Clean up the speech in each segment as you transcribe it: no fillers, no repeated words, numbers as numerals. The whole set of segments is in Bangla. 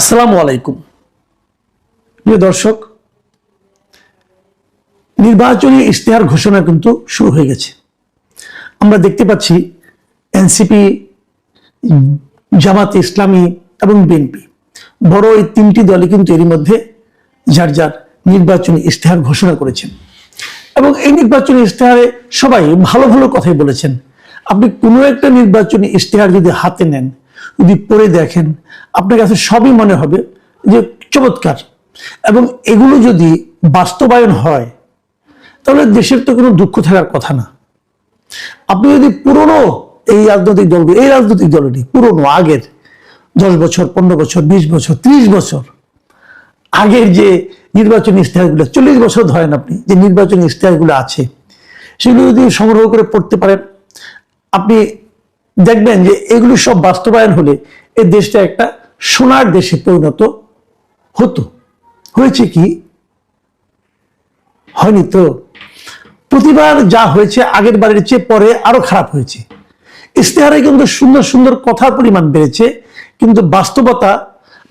আসসালামু আলাইকুম প্রিয় দর্শক, নির্বাচনী ইশতেহার ঘোষণা কিন্তু শুরু হয়ে গেছে। আমরা দেখতে পাচ্ছি এনসিপি, জামাতে ইসলামী এবং বিএনপি বড় এই তিনটি দলই কিন্তু এরই মধ্যে যার যার নির্বাচনী ইশতেহার ঘোষণা করেছেন এবং এই নির্বাচনী ইশতেহারে সবাই ভালো ভালো কথাই বলেছেন। আপনি কোনো একটা নির্বাচনী ইশতেহার যদি হাতে নেন, যদি পড়ে দেখেন, আপনার কাছে সবই মনে হবে যে চমৎকার, এবং এগুলো যদি বাস্তবায়ন হয় তাহলে দেশের তো কোনো দুঃখ থাকার কথা না। আপনি যদি পুরনো এই রাজনৈতিক দলটি পুরনো আগের 10 বছর, 15 বছর, 20 বছর, 30 বছর আগের যে নির্বাচনী ইশতেহারগুলো, 40 বছর ধরেন আপনি যে নির্বাচনী ইশতেহারগুলো আছে, সেগুলো যদি সংগ্রহ করে পড়তে পারেন, আপনি দেখবেন যে এগুলো সব বাস্তবায়ন হলে এই দেশটা একটা সোনার দেশে পরিণত হতো। হয়েছে কি? হয়নি তো। প্রতিবার যা হয়েছে আগের বারের চেয়ে পরে আরো খারাপ হয়েছে। ইশতেহারে কিন্তু সুন্দর সুন্দর কথার পরিমাণ বেড়েছে, কিন্তু বাস্তবতা,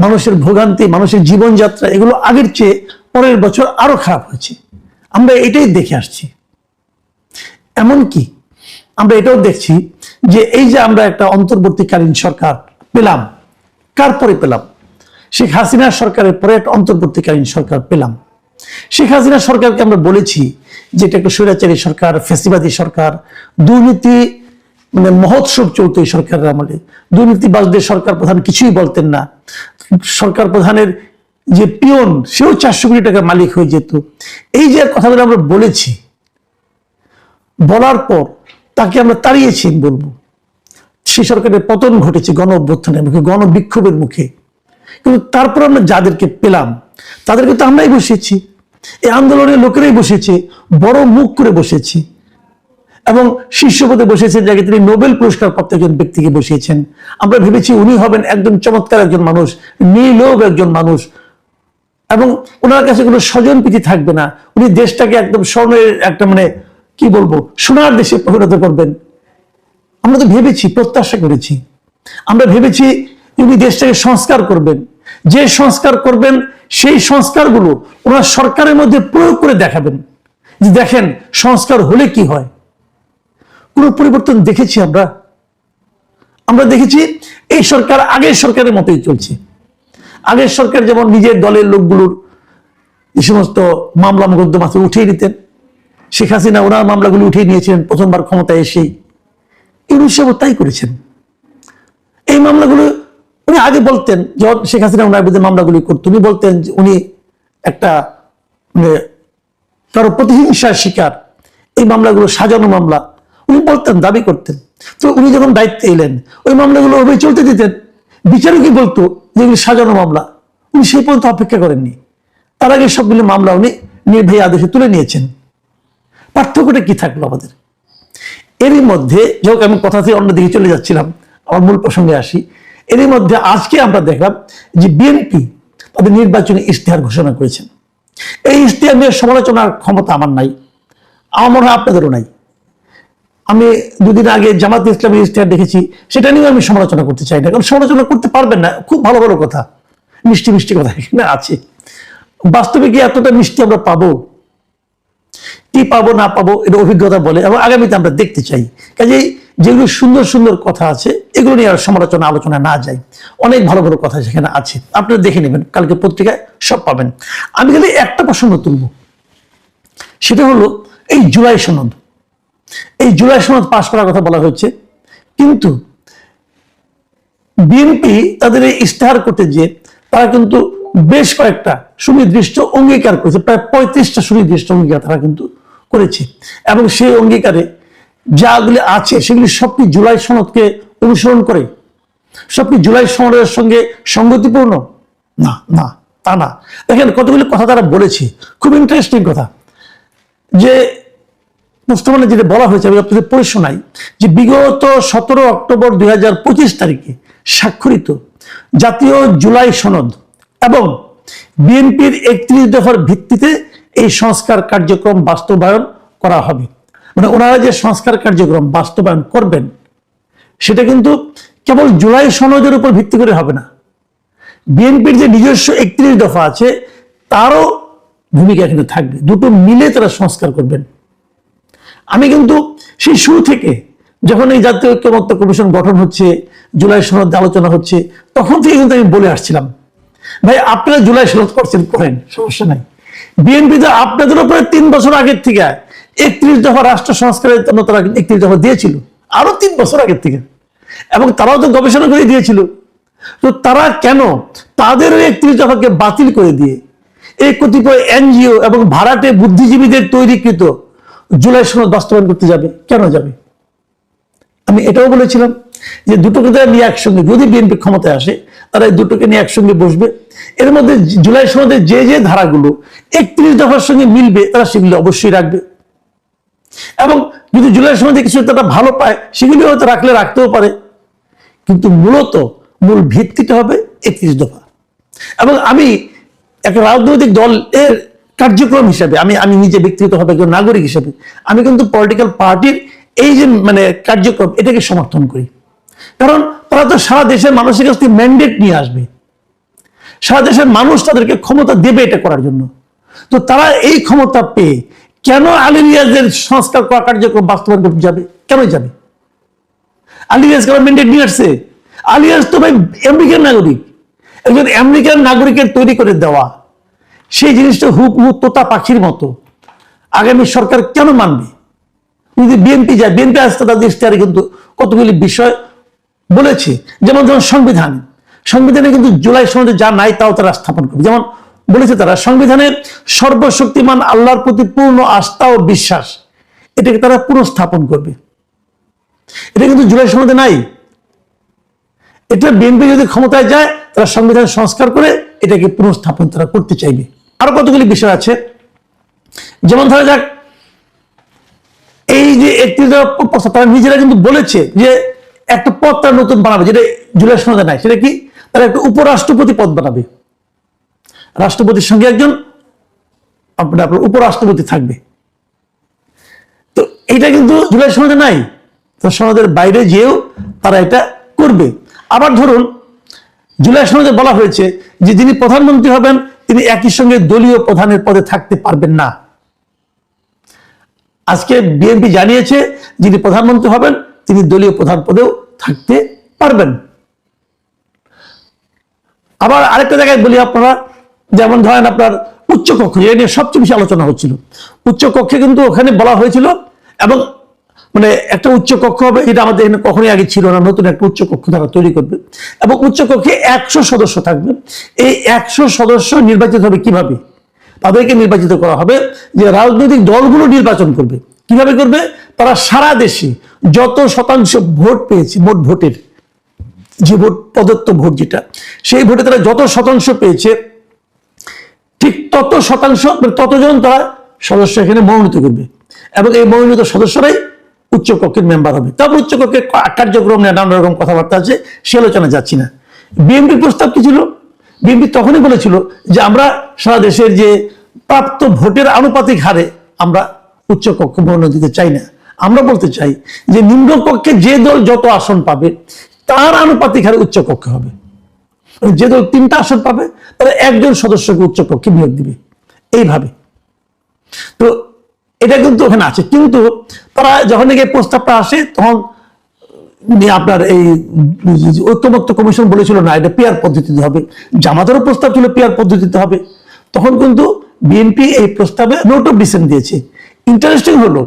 মানুষের ভোগান্তি, মানুষের জীবনযাত্রা, এগুলো আগের চেয়ে পরের বছর আরো খারাপ হয়েছে। আমরা এটাই দেখে আসছি। এমনকি আমরা এটাও দেখছি যে এই যে আমরা একটা অন্তর্বর্তীকালীন সরকার পেলাম, কার পরে পেলাম? শেখ হাসিনা সরকারের পরে একটা অন্তর্বর্তীকালীন সরকার পেলাম। শেখ হাসিনা সরকারকে আমরা বলেছি যে এটা একটা স্বৈরাচারী সরকার, ফ্যাসিবাদী সরকার, দুর্নীতি মহোৎসব চলতো এই সরকারের আমলে। দুর্নীতিবাজদের সরকার প্রধান কিছুই বলতেন না। সরকার প্রধানের যে পিয়ন, সেও 400 কোটি টাকার মালিক হয়ে যেত। এই যে কথাগুলো আমরা বলেছি, বলার পর তাকে আমরা তাড়িয়েছি বলবো। সেই সরকারের পতন ঘটেছে গণ অভ্যুত্থানের মুখে, গণবিক্ষোভের মুখে। কিন্তু তারপর আমরা যাদেরকে পেলাম তাদেরকে তো আমরাই বসিয়েছি, এই আন্দোলনের লোকেরাই বসেছে, বড় মুখ করে বসেছি, এবং শীর্ষ পদে বসেছেন যাকে তিনি নোবেল পুরস্কার প্রাপ্ত একজন ব্যক্তিকে বসিয়েছেন। আমরা ভেবেছি উনি হবেন একজন চমৎকার একজন মানুষ, নির্লোভ একজন মানুষ, এবং ওনার কাছে কোনো স্বজন প্রীতি থাকবে না। উনি দেশটাকে একদম স্বর্ণের একটা কি বলবো, সোনার দেশে পরিণত করবেন। আমরা তো ভেবেছি, প্রত্যাশা করেছি, আমরা ভেবেছি উনি দেশটাকে সংস্কার করবেন। যে সংস্কার করবেন সেই সংস্কারগুলো ওনার সরকারের মধ্যে প্রয়োগ করে দেখাবেন যে দেখেন সংস্কার হলে কি হয়। কোন পরিবর্তন দেখেছি আমরা দেখেছি এই সরকার আগের সরকারের মতোই চলছে। আগের সরকার যেমন নিজের দলের লোকগুলোর যে সমস্ত মামলা মোকদ্দমা উঠিয়ে নিতেন, শেখ হাসিনা ওনার মামলাগুলো উঠিয়ে নিয়েছিলেন প্রথমবার ক্ষমতায় এসেই। ইউনূস সাহেব তাই করেছেন। এই মামলাগুলো উনি আগে বলতেন, যখন শেখ হাসিনা ওনার বিরুদ্ধে মামলাগুলি করতেন, উনি বলতেন যে উনি একটা কারো প্রতিহিংসার শিকার, এই মামলাগুলো সাজানো মামলা উনি বলতেন, দাবি করতেন। তো উনি যখন দায়িত্বে এলেন ওই মামলাগুলো ওভাবে চলতে দিতেন। বিচারকই বলতো যে এগুলি সাজানো মামলা, উনি সেই পর্যন্ত অপেক্ষা করেননি। তার আগে সবগুলো মামলা উনি নির্ভয়া আদেশে তুলে নিয়েছেন। পার্থক্যটা কি থাকলো আমাদের? এরই মধ্যে, যখন আমি কথা থেকে অন্যদিকে চলে যাচ্ছিলাম, আমার মূল প্রসঙ্গে আসি। এরই মধ্যে আজকে আমরা দেখলাম যে বিএনপি তাদের নির্বাচনী ইশতেহার ঘোষণা করেছেন। এই ইশতেহার নিয়ে সমালোচনার ক্ষমতা আমার নাই, আমার মনে হয় আপনাদেরও নাই। আমি দুদিন আগে জামাতে ইসলামের ইশতেহার দেখেছি, সেটা নিয়ে আমি সমালোচনা করতে চাই না, কারণ সমালোচনা করতে পারবেন না। খুব ভালো ভালো কথা, মিষ্টি মিষ্টি কথা এখানে আছে। বাস্তবে কি এতটা মিষ্টি আমরা পাবো? কি পাবো না পাবো এটা অভিজ্ঞতা বলে, এবং আগামীতে আমরা দেখতে চাই। কাজেই যেগুলো সুন্দর সুন্দর কথা আছে এগুলো নিয়ে আর সমালোচনা আলোচনা না যায়। অনেক ভালো ভালো কথা সেখানে আছে, আপনারা দেখে নেবেন, কালকে পত্রিকায় সব পাবেন। আমি খালি একটা প্রসঙ্গ তুলব, সেটা হলো এই জুলাই সনদ। এই জুলাই সনদ পাশ করার কথা বলা হয়েছে, কিন্তু বিএনপি তাদের এই ইশতেহার করতে গিয়ে তারা কিন্তু বেশ কয়েকটা সুনির্দিষ্ট অঙ্গীকার করেছে, প্রায় 35টা সুনির্দিষ্ট অঙ্গীকার তারা কিন্তু করেছে। এবং সেই অঙ্গীকারে যাগুলি আছে সেগুলি সবটি জুলাই সনদকে অনুসরণ করে, সবটি জুলাই সনদের সঙ্গে সঙ্গতিপূর্ণ না, না তা না। দেখেন কতগুলি কথা তারা বলেছে, খুব ইন্টারেস্টিং কথা। যে প্রস্তাবনা যেটা বলা হয়েছে আমি আপনাদের পড়ে শোনাই, যে বিগত 17 অক্টোবর 2025 তারিখে স্বাক্ষরিত জাতীয় জুলাই সনদ এবং বিএনপির 31 দফার ভিত্তিতে এই সংস্কার কার্যক্রম বাস্তবায়ন করা হবে। ওনারা যে সংস্কার কার্যক্রম বাস্তবায়ন করবেন সেটা কিন্তু কেবল জুলাই সনদের উপর ভিত্তি করে হবে না। বিএনপির যে নিজস্ব 31 দফা আছে তারও ভূমিকা এখানে থাকবে, দুটো মিলে তারা সংস্কার করবেন। আমি কিন্তু সেই শুরু থেকে যখন এই জাতীয় ঐক্যমত্য কমিশন গঠন হচ্ছে, জুলাই সনদ আলোচনা হচ্ছে, তখন থেকে কিন্তু আমি বলে আসছিলাম, ভাই আপনারা জুলাই সনদ করছেন করেন, সমস্যা নাই। বিএনপি তো আপনাদের উপরে 3 বছর আগের থেকে 31 দফা রাষ্ট্র সংস্কারের জন্য তারা 31 দফা দিয়েছিল, আরো 3 বছর আগের থেকে, এবং তারাও তো গবেষণা করে দিয়েছিল। তো তারা কেন তাদের 31 দফাকে বাতিল করে দিয়ে এই কতিপয় এনজিও এবং ভাড়াটে বুদ্ধিজীবীদের তৈরিকৃত জুলাই সনদ বাস্তবায়ন করতে যাবে? কেন যাবে? আমি এটাও বলেছিলাম যে দুটোকে তারা নিয়ে একসঙ্গে, যদি বিএনপি ক্ষমতায় আসে তারা এই দুটোকে নিয়ে একসঙ্গে বসবে। এর মধ্যে জুলাই সনদের যে যে ধারাগুলো 31 দফার সঙ্গে মিলবে তারা সেগুলো অবশ্যই রাখবে, এবং যদি জুলাই সনদে কিছু তারা ভালো পায় সেগুলি হয়তো রাখতেও পারে, কিন্তু মূল ভিত্তিটা হবে 31 দফা। এবং আমি একটা রাজনৈতিক দল এর কার্যক্রম হিসাবে, আমি নিজে ব্যক্তিগতভাবে একজন নাগরিক হিসেবে আমি কিন্তু পলিটিক্যাল পার্টির এই যে কার্যক্রম এটাকে সমর্থন করি। কারণ তারা তো সারা দেশের মানুষের কাছ থেকে ম্যান্ডেট নিয়ে আসবে, সারা দেশের মানুষ তাদেরকে ক্ষমতা দেবে এটা করার জন্য। তো তারা এই ক্ষমতা পেয়ে কেন আলী রিয়াজের সংস্কার করা কার্যক্রম বাস্তবায়ন করতে যাবে? কেন যাবে? আলী রিয়াজ কেন ম্যান্ডেট নিয়ে আসছে? আলী রিয়াজ তো ভাই আমেরিকান নাগরিক, একজন আমেরিকান নাগরিকের তৈরি করে দেওয়া সেই জিনিসটা হুবহু তোতা পাখির মতো আগামী সরকার কেন মানবে? যদি বিএনপি যায়, বিএনপি আসতে তাদের ইশতেহারে কিন্তু কতগুলি বিষয় বলেছে, যেমন সংবিধানে কিন্তু জুলাই সনদে যা নাই তাও তারা স্থাপন করবে। যেমন বলেছে তারা সংবিধানের সর্বশক্তিমান আল্লাহর প্রতি পূর্ণ আস্থা ও বিশ্বাস, এটাকে তারা পুনঃস্থাপন করবে। এটা কিন্তু জুলাই সনদে নাই। এটা বিএনপি যদি ক্ষমতায় যায় তারা সংবিধান সংস্কার করে এটাকে পুনঃস্থাপন তারা করতে চাইবে। আরো কতগুলি বিষয় আছে, যেমন ধরা যাক এই যে 31 প্রস্তাব, তারা নিজেরা কিন্তু বলেছে যে একটা পদ তারা নতুন বানাবে, যেটা জুলাই সনদে নাই। সেটা কি? তারা একটা উপরাষ্ট্রপতি পদ বানাবে, রাষ্ট্রপতির সঙ্গে একজন আপনার উপরাষ্ট্রপতি থাকবে। তো এটা কিন্তু জুলাই সনদে নাই, তো সনদের বাইরে যেও তারা এটা করবে। আবার ধরুন জুলাই সনদে বলা হয়েছে যে যিনি প্রধানমন্ত্রী হবেন তিনি একই সঙ্গে দলীয় প্রধানের পদে থাকতে পারবেন না। আজকে বিএনপি জানিয়েছে যিনি প্রধানমন্ত্রী হবেন তিনি দলীয় প্রধান পদেও থাকতে পারবেন। আবার আরেকটা জায়গায় বলি আপনারা, যেমন ধরেন আপনার উচ্চকক্ষ, যেটা নিয়ে সবচেয়ে বেশি আলোচনা হচ্ছিল, উচ্চকক্ষে কিন্তু ওখানে বলা হয়েছিল, এবং একটা উচ্চকক্ষ হবে, এটা আমাদের এখানে কখনোই আগে ছিল না, নতুন একটা উচ্চকক্ষ তারা তৈরি করবে, এবং উচ্চকক্ষে 100 সদস্য থাকবে। এই 100 সদস্য নির্বাচিত হবে কিভাবে? তাদেরকে নির্বাচিত করা হবে যে রাজনৈতিক দলগুলো নির্বাচন করবে। কিভাবে করবে? তারা সারা দেশে যত শতাংশ ভোট পেয়েছে, মোট ভোটের যে ভোট, প্রদত্ত ভোট যেটা, সেই ভোটে তারা যত শতাংশ পেয়েছে ঠিক তত শতাংশ, ততজন তারা সদস্য এখানে মনোনীত করবে, এবং এই মনোনীত সদস্যরাই উচ্চকক্ষের মেম্বার হবে। তারপর উচ্চকক্ষের কার্যক্রম নিয়ে নানা রকম কথাবার্তা আছে, সে আলোচনা যাচ্ছি না। বিএনপির প্রস্তাব কি ছিল? বিএনপি তখনই বলেছিল যে আমরা সারা দেশের যে প্রাপ্ত ভোটের আনুপাতিক হারে আমরা উচ্চকক্ষ মনোনয়ন দিতে চাই না। আমরা বলতে চাই যে নিম্নকক্ষে যে দল যত আসন পাবে তার আনুপাতিক হারে উচ্চকক্ষ হবে। যে দল 3টা আসন পাবে তারা একজন সদস্যকে উচ্চকক্ষে নিয়োগ দিবে, এইভাবে। তো এটা কিন্তু ওখানে আছে, কিন্তু তারা যখন এই প্রস্তাবটা আসে তখন আপনার এই ঐক্যমত্য কমিশন বলেছিল না, এটা পেয়ার পদ্ধতিতে হবে। জামাতেরও প্রস্তাব ছিল পেয়ার পদ্ধতিতে হবে। তখন কিন্তু বিএনপি এই প্রস্তাবে নোট অফ ডিসেন্ট দিয়েছে। ইন্টারেস্টিং হলো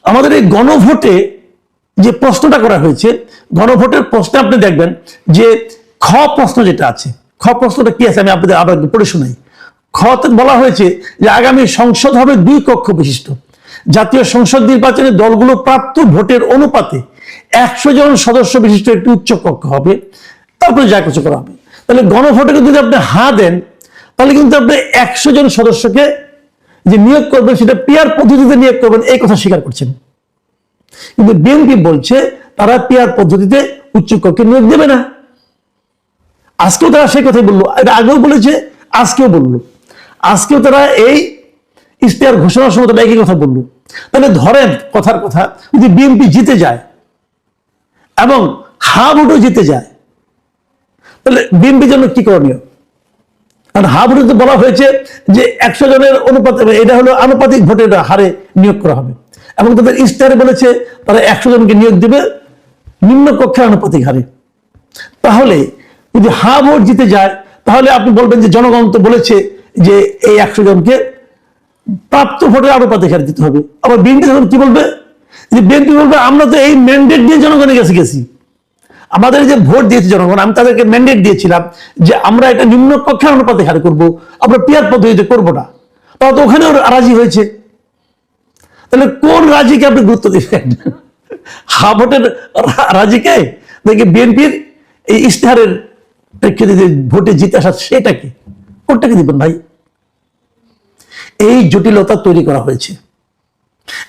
আমাদের এই গণভোটে যে প্রশ্নটা করা হয়েছে, গণভোটের প্রশ্নে আপনি দেখবেন যে খ প্রশ্ন যেটা আছে, খ প্রশ্নটা কি আছে আমি আপনাদের আবার পড়ে শোনাই। খতে বলা হয়েছে যে আগামী সংসদ হবে 2 কক্ষ বিশিষ্ট। জাতীয় সংসদ নির্বাচনে দলগুলো প্রাপ্ত ভোটের অনুপাতে 100 জন সদস্য বিশিষ্ট একটি উচ্চ কক্ষ হবে, তারপরে যা কিছু করা হবে। তাহলে গণভোটে যদি আপনি হ্যাঁ দেন তাহলে কিন্তু আপনি 100 জন সদস্যকে যে নিয়োগ করবেন সেটা পেয়ার পদ্ধতিতে নিয়োগ করবেন, এই কথা স্বীকার করছেন। কিন্তু বিএনপি বলছে তারা পেয়ার পদ্ধতিতে উচ্চ কক্ষে নিয়োগ দেবে না। আজকেও তারা সেই কথাই বললো, এটা আগেও বলেছে, আজকেও বললো। আজকেও তারা এই ইশতেহার ঘোষণার সময় তারা একই কথা বললো। তাহলে ধরেন কথার কথা, যদি বিএনপি জিতে যায় এবং হা ভোটও জিতে যায়, তাহলে বিএনপির জন্য কি করণীয়? কারণ হাবুড়ে তো বলা হয়েছে যে 100 জনের অনুপাতে, এটা হলো আনুপাতিক ভোটের হারে নিয়োগ করা হবে, এবং তাদের ইস্তাহারে বলেছে তারা 100 জনকে নিয়োগ দিবে নিম্ন কক্ষের আনুপাতিক হারে। তাহলে যদি হা ভোট জিতে যায়, তাহলে আপনি বলবেন যে জনগণ তো বলেছে যে এই 100 জনকে প্রাপ্ত ভোটের আনুপাতিক হারে দিতে হবে। আবার বিএনপি তখন কি বলবে? যে বিএনপি বলবে আমরা তো এই ম্যান্ডেট দিয়ে জনগণের কাছে গেছি, আমাদের যে ভোট দিয়েছে জনগণ, আমি তাদেরকে ম্যান্ডেট দিয়েছিলাম যে আমরা এটা নিম্ন কক্ষের অনুপাতে হারে করবো, আমরা পিয়ার পদ্ধতিতে করবো না। তাও তো ওখানেও রাজি হয়েছে। তাহলে কোন রাজিকে আপনি গুরুত্ব দিবেন? হা ভোটের রাজিকে নাকি বিএনপির এই ইশতেহারের প্রেক্ষিতে যে ভোটে জিতে আসা সেটা কি? কোনটাকে দিবেন ভাই? এই জটিলতা তৈরি করা হয়েছে।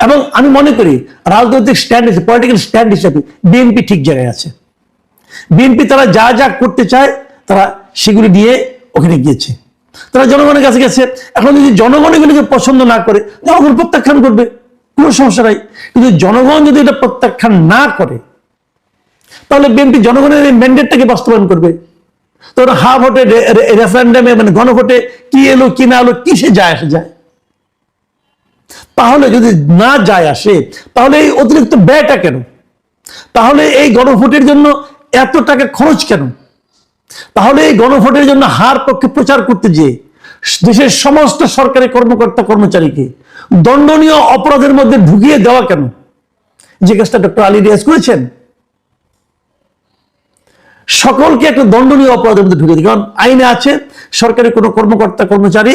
এবং আমি মনে করি রাজনৈতিক স্ট্যান্ড হিসেবে, পলিটিক্যাল স্ট্যান্ড হিসেবে বিএনপি ঠিক জায়গায় আছে। বিএনপি তারা যা যা করতে চায় তারা সেগুলি নিয়ে ওখানে গিয়েছে, তারা জনগণের কাছে গেছে। এখন যদি জনগণ এগুলিকে পছন্দ না করে, জনগণ প্রত্যাখ্যান করবে, কোনো সমস্যা নাই। কিন্তু জনগণ যদি এটা প্রত্যাখ্যান না করে, তাহলে বিএনপি জনগণের এই ম্যান্ডেটটাকে বাস্তবায়ন করবে। তো হা ভোটে, রেফারেন্ডামে, মানে গণভোটে কি এলো কি না এলো কিসে যায় আসে যায়? তাহলে যদি না যায় আসে, তাহলে এই অতিরিক্ত ব্যয়টা কেন? তাহলে এই গণভোটের জন্য এত টাকা খরচ কেন? তাহলে এই গণভোটের জন্য হার পক্ষে প্রচার করতে যে দেশের সমস্ত সরকারি কর্মকর্তা কর্মচারীকে দণ্ডনীয় অপরাধের মধ্যে ঢুকিয়ে দেওয়া কেন? যে কাজটা ডক্টর আলী রিয়াজ করেছেন, সকলকে একটা দণ্ডনীয় অপরাধের মধ্যে ঢুকিয়ে দিই। কারণ আইনে আছে সরকারি কোনো কর্মকর্তা কর্মচারী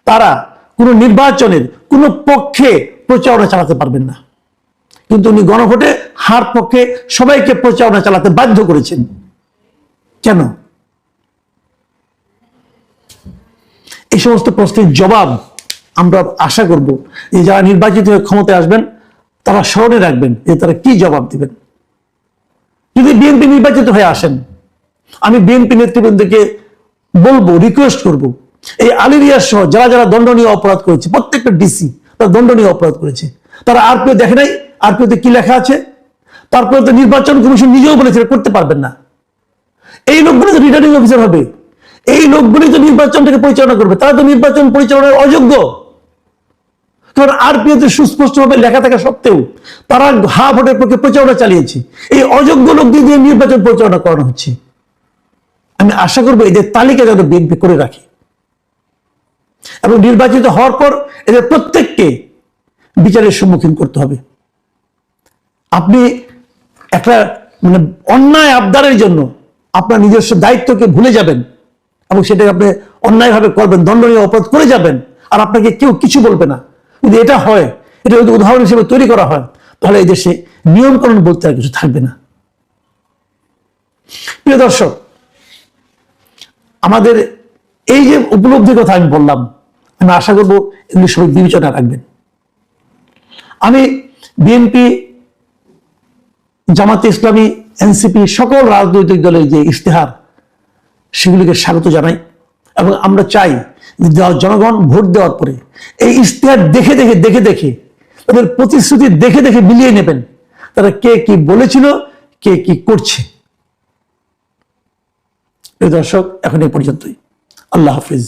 তারা কোনো নির্বাচনের কোনো পক্ষে প্রচারণা চালাতে পারবেন না, কিন্তু উনি গণভোটে হার পক্ষে সবাইকে প্রচারণা চালাতে বাধ্য করেছেন। কেন? এই সমস্ত প্রশ্নের জবাব আমরা আশা করব যে যারা নির্বাচিত হয়ে ক্ষমতায় আসবেন তারা স্মরণে রাখবেন যে তারা কি জবাব দিবেন। যদি বিএনপি নির্বাচিত হয়ে আসেন, আমি বিএনপি নেতৃবৃন্দকে বলবো, রিকোয়েস্ট করব, এই আলী রিয়াজ সহ যারা যারা দণ্ডনীয় অপরাধ করেছে, প্রত্যেকটা ডিসি তারা দণ্ডনীয় অপরাধ করেছে, তারা আরপিও দেখে নাই, আরপিওতে কি লেখা আছে। তারপরে তো নির্বাচন কমিশন নিজেও বলেছে করতে পারবেন না। এই লোকগুলি তো রিটার্নিং অফিসার হবে, এই লোকগুলি তো নির্বাচনটাকে পরিচালনা করবে, তারা তো নির্বাচন পরিচালনার অযোগ্য। কারণ আরপিওতে সুস্পষ্টভাবে লেখা থাকা সত্ত্বেও তারা হা ভোটের পক্ষে প্রচারণা চালিয়েছে। এই অযোগ্য লোক দিয়ে নির্বাচন পরিচালনা করানো হচ্ছে। আমি আশা করবো এদের তালিকা যেন বিএনপি করে রাখে, এবং নির্বাচিত হওয়ার পর এদের প্রত্যেককে বিচারের সম্মুখীন করতে হবে। আপনি একটা মানে অন্যায় আবদারের জন্য আপনার নিজস্ব দায়িত্বকে ভুলে যাবেন এবং সেটাকে আপনি অন্যায়ভাবে করবেন, দণ্ডনীয় অপরাধ করে যাবেন, আর আপনাকে কেউ কিছু বলবে না। যদি এটা হয়, এটা যদি উদাহরণ হিসেবে তৈরি করা হয়, তাহলে এই দেশে নিয়মকানুন বলতে আর কিছু থাকবে না। প্রিয় দর্শক, আমাদের এই যে উপলব্ধির কথা আমি বললাম, আমি আশা করবো এগুলি সবাই বিবেচনা রাখবেন। আমি বিএনপি, জামাতে ইসলামী, এনসিপি সকল রাজনৈতিক দলের যে ইশতেহার সেগুলিকে স্বাগত জানাই, এবং আমরা চাই জনগণ ভোট দেওয়ার পরে এই ইশতেহার দেখে দেখে দেখে দেখে তাদের প্রতিশ্রুতি দেখে দেখে মিলিয়ে নেবেন তারা কে কি বলেছিল, কে কি করছে। দর্শক, এখন এই পর্যন্তই। আল্লাহ হাফিজ।